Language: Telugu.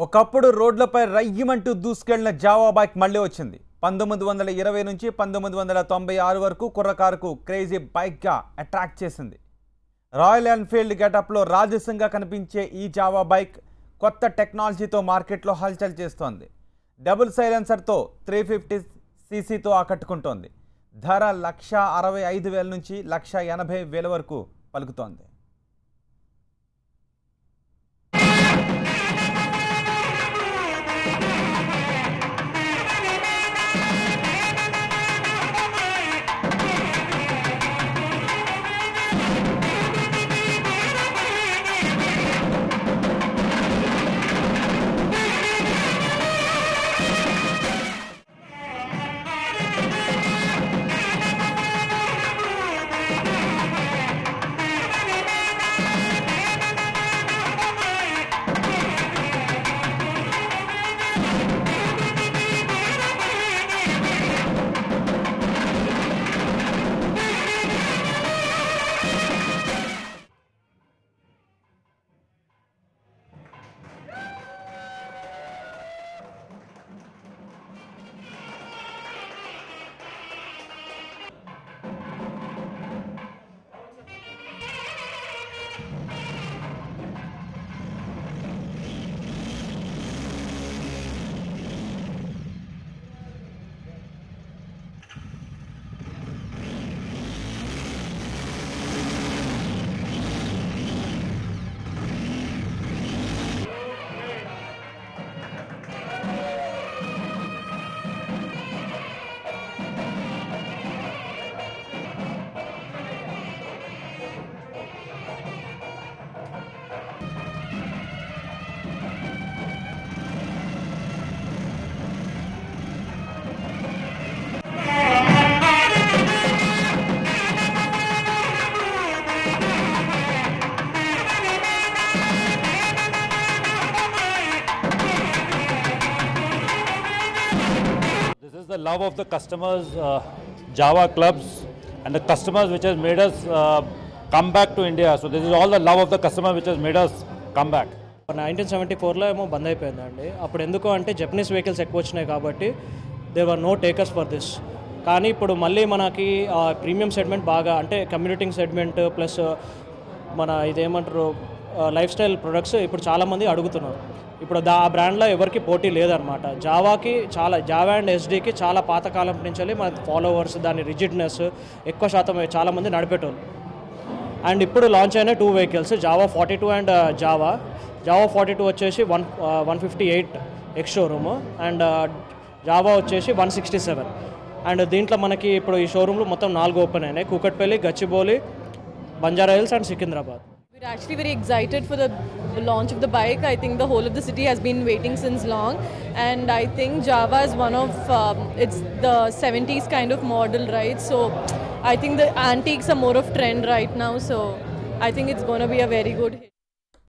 ఒకప్పుడు రోడ్లపై రయ్యమంటూ దూసుకెళ్లిన జావా బైక్ మళ్ళీ వచ్చింది. 1920 నుంచి 1996 వరకు కుర్రకారుకు క్రేజీ బైక్గా అట్రాక్ట్ చేసింది. రాయల్ ఎన్ఫీల్డ్ గెటప్లో రాజసంగా కనిపించే ఈ జావా బైక్ కొత్త టెక్నాలజీతో మార్కెట్లో హల్చల్ చేస్తోంది. డబుల్ సైలెన్సర్తో 350 సీసీతో ఆకట్టుకుంటోంది. ధర 1,65,000 నుంచి 1,80,000 వరకు పలుకుతోంది. The love of the customers, Java clubs, and the customers which has made us come back to India. So this is all the love of the customer which has made us come back. 1974లో ఏమో బంద్ అయిపోయిందండి. అప్పుడు ఎందుకు అంటే జపనీస్ వెహికల్స్ ఎక్కువ వచ్చినాయి కాబట్టి there were no takers for this. కానీ ఇప్పుడు మళ్ళీ మనకి ప్రీమియం సెగ్మెంట్ బాగా అంటే కమ్యూనిటింగ్ సెగ్మెంట్ ప్లస్ మన ఇదేమంటారు లైఫ్ స్టైల్ ప్రొడక్ట్స్ ఇప్పుడు చాలామంది అడుగుతున్నారు. ఇప్పుడు ఆ బ్రాండ్లో ఎవరికి పోటీ లేదనమాట. జావా అండ్ ఎస్డీకి చాలా పాతకాలం నుంచి మన ఫాలోవర్స్, దాని రిజిడ్నెస్ ఎక్కువ శాతం చాలామంది నడిపేటోళ్ళు. అండ్ ఇప్పుడు లాంచ్ అయిన 2 వెహికల్స్, జావా 42 అండ్ జావా 42 వచ్చేసి 158 ఎక్స్ షోరూమ్ అండ్ జావా వచ్చేసి 167. అండ్ దీంట్లో మనకి ఇప్పుడు ఈ షోరూమ్లు మొత్తం 4 ఓపెన్ అయినాయి: Kukatpally, Gachibowli, Banjara hills and Secunderabad. We're actually very excited for the launch of the bike. I think the whole of the city has been waiting since long, and I think Java is one of it's the 70s kind of model, right? So I think the antiques are more of trend right now, so I think it's going to be a very good hit.